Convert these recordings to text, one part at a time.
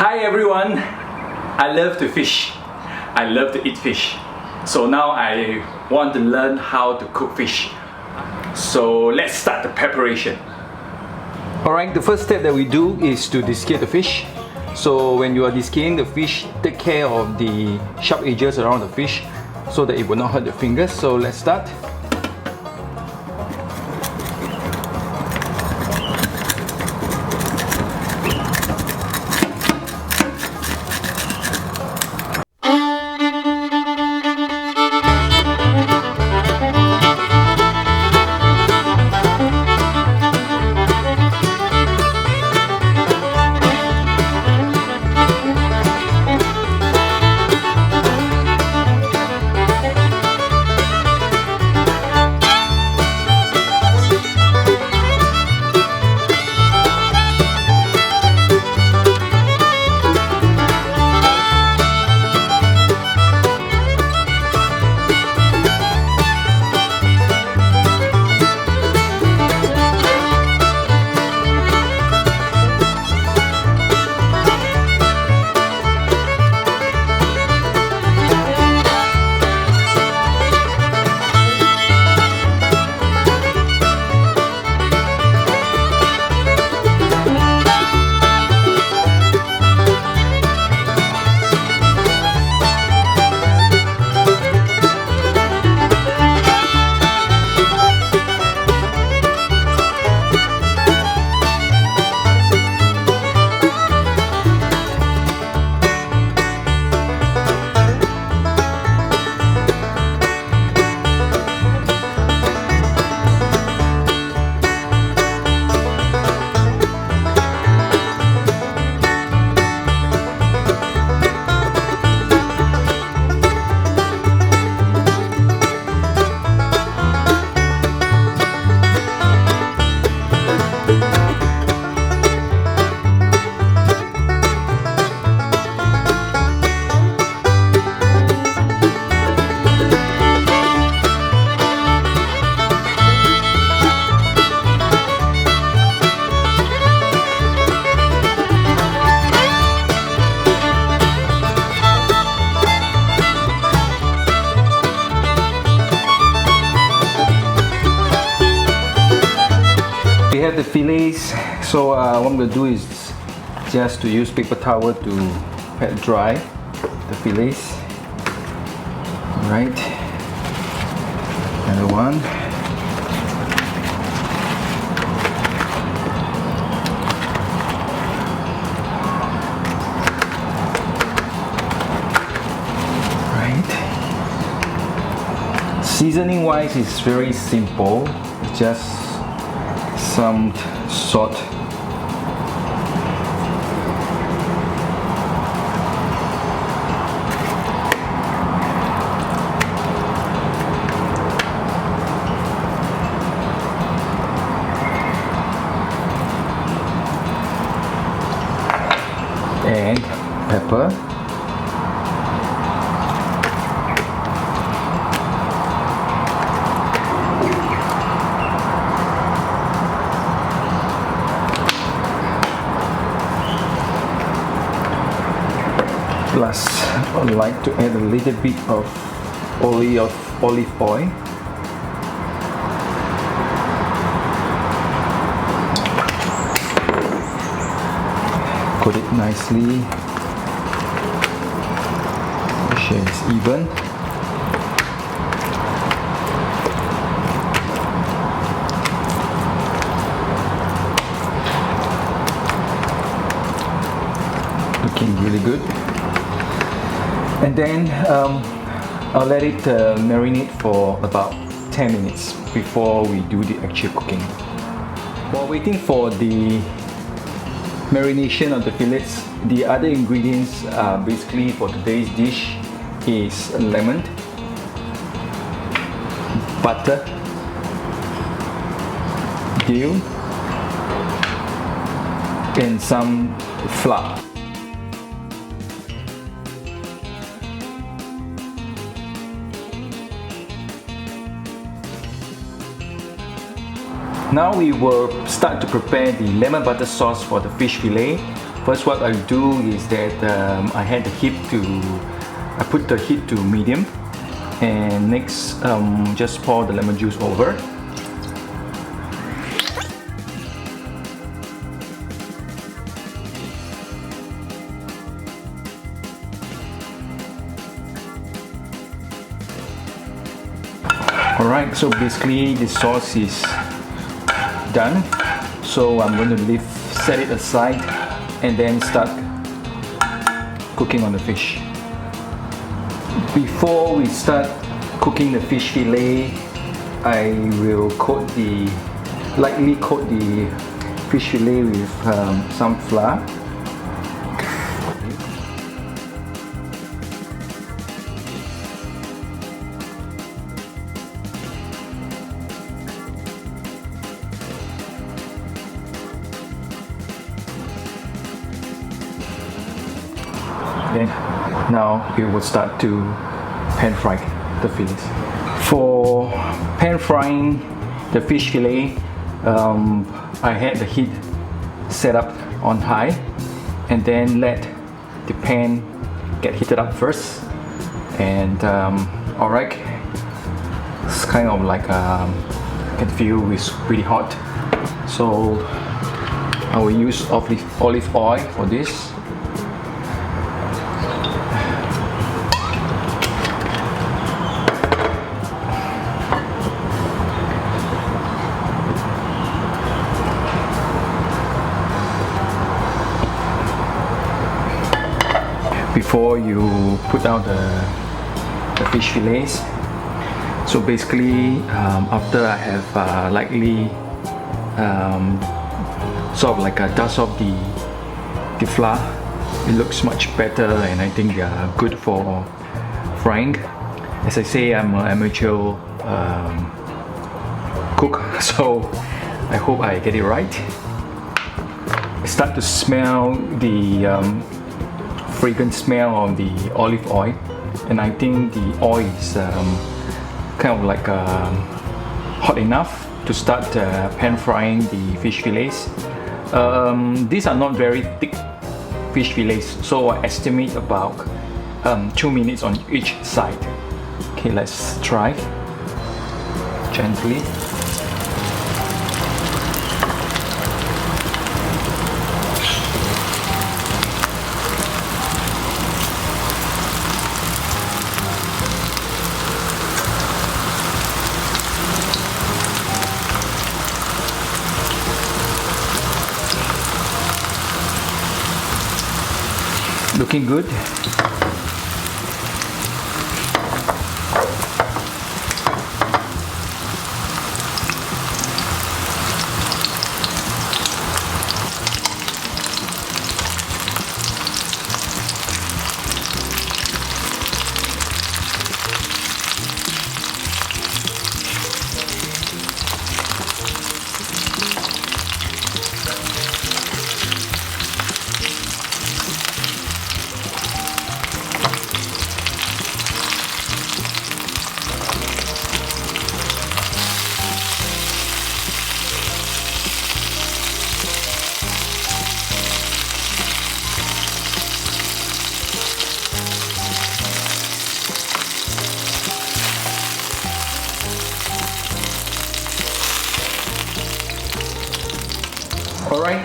Hi everyone! I love to fish. I love to eat fish. So now I want to learn how to cook fish. So let's start the preparation. Alright, the first step that we do is to descale the fish. So when you are descaling the fish, take care of the sharp edges around the fish so that it will not hurt your fingers. So let's start. We have the fillets, so what I'm going to do is just to use paper towel to pat dry the fillets. Alright, another one. Right. Seasoning wise, it's very simple. It's just some salt, and pepper. Plus, I'd like to add a little bit of olive oil. Coat it nicely. Make sure it's even. Looking really good. And then I'll let it marinate for about 10 minutes before we do the actual cooking. While waiting for the marination of the fillets, the other ingredients basically for today's dish is lemon, butter, dill, and some flour. Now we will start to prepare the lemon butter sauce for the fish fillet. First, what I do is that I put the heat to medium, and next just pour the lemon juice over. Alright, so basically the sauce is done. So I'm going to set it aside and then start cooking on the fish. Before we start cooking the fish fillet, I will lightly coat the fish fillet with some flour. Then now we will start to pan fry the fillets. For pan frying the fish fillet, I had the heat set up on high and then let the pan get heated up first. And alright, it's kind of like I can feel it's pretty hot. So I will use olive oil for this. Before you put out the fish fillets, so basically after I have lightly sort of like dust off the flour, it looks much better, and I think they are good for frying. As I say, I'm an amateur cook, so I hope I get it right. I start to smell the fragrant smell of the olive oil, and I think the oil is kind of like hot enough to start pan frying the fish fillets. These are not very thick fish fillets, so I estimate about 2 minutes on each side. Okay, let's try gently. Looking good. Alright,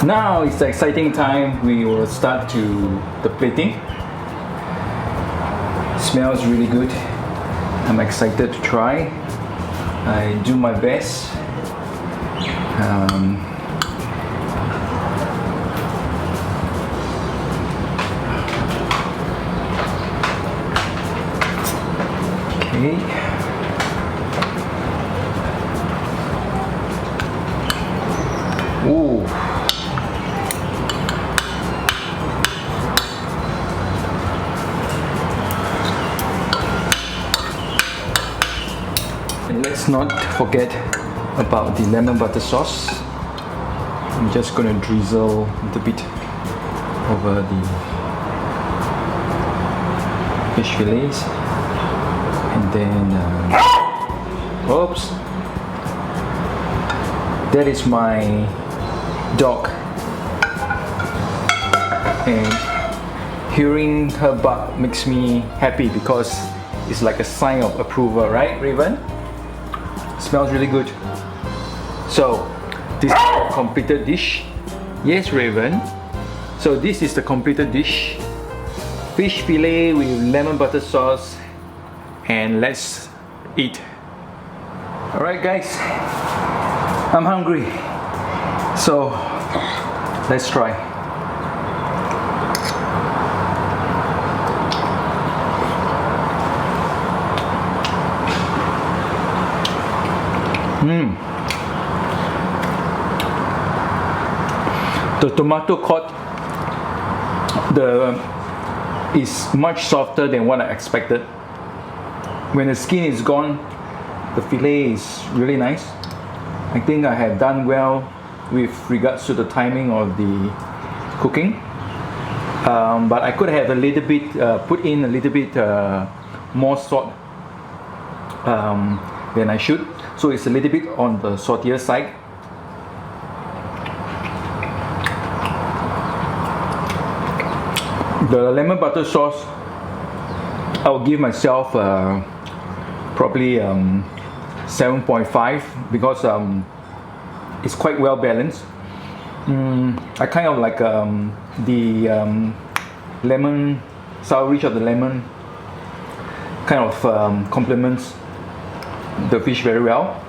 now it's the exciting time. We will start to the plating. Smells really good. I'm excited to try. I do my best. Okay. Ooh. And let's not forget about the lemon butter sauce. I'm just gonna drizzle a little bit over the fish fillets, and then oops, that is my dog and hearing her bark makes me happy because it's like a sign of approval, right, Raven? Smells really good. So this is the completed dish. Yes, Raven. So this is the completed dish. Fish fillet with lemon butter sauce, and let's eat. Alright guys, I'm hungry. So let's try. The tomato cod is much softer than what I expected. When the skin is gone, the fillet is really nice. I think I have done well with regards to the timing of the cooking. But I could have a little bit, put in a little bit more salt than I should. So it's a little bit on the saltier side. The lemon butter sauce, I'll give myself probably 7.5 because it's quite well balanced. I kind of like the lemon, sourish of the lemon kind of complements the fish very well.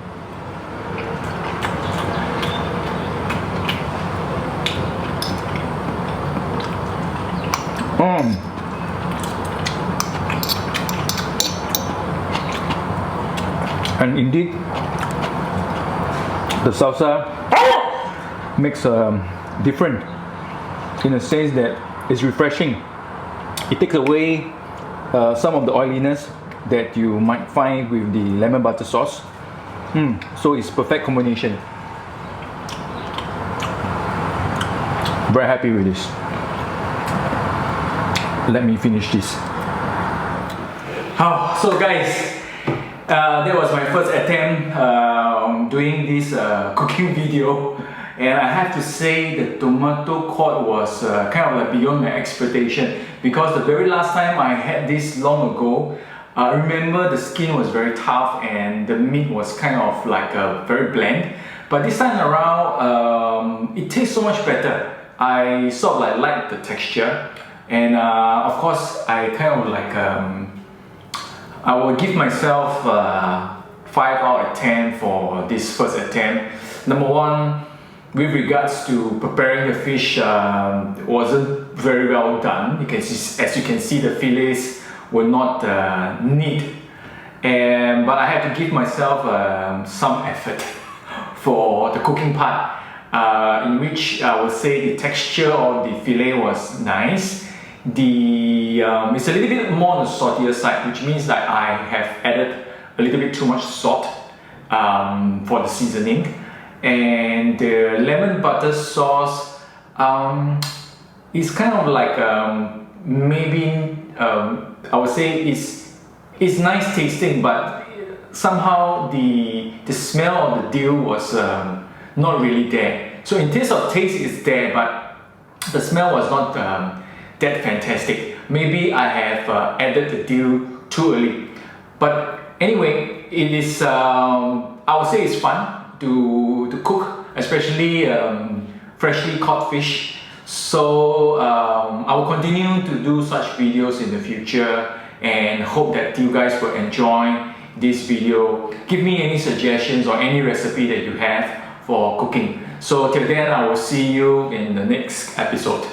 And indeed, the salsa makes different in a sense that it's refreshing. It takes away some of the oiliness that you might find with the lemon butter sauce. So it's perfect combination. Very happy with this. Let me finish this. So guys, that was my first attempt doing this cooking video, and I have to say the tomato cod was kind of like beyond my expectation, because the very last time I had this long ago, I remember the skin was very tough and the meat was kind of like very bland. But this time around, it tastes so much better. I sort of like the texture, and of course I kind of like I will give myself 5 out of 10 for this first attempt. Number one, with regards to preparing the fish, wasn't very well done. As you can see, the fillets were not neat, but I had to give myself some effort for the cooking part, in which I would say the texture of the fillet was nice. It's a little bit more on the saltier side, which means that I have added a little bit too much salt for the seasoning. And the lemon butter sauce is kind of like maybe I would say it's nice tasting, but somehow the smell of the dill was not really there. So in terms of taste, it's there, but the smell was not that fantastic. Maybe I have added the dill too early. But anyway, it is I would say it's fun to cook, especially freshly caught fish. So I will continue to do such videos in the future, and hope that you guys will enjoy this video. Give me any suggestions or any recipe that you have for cooking. So till then, I will see you in the next episode.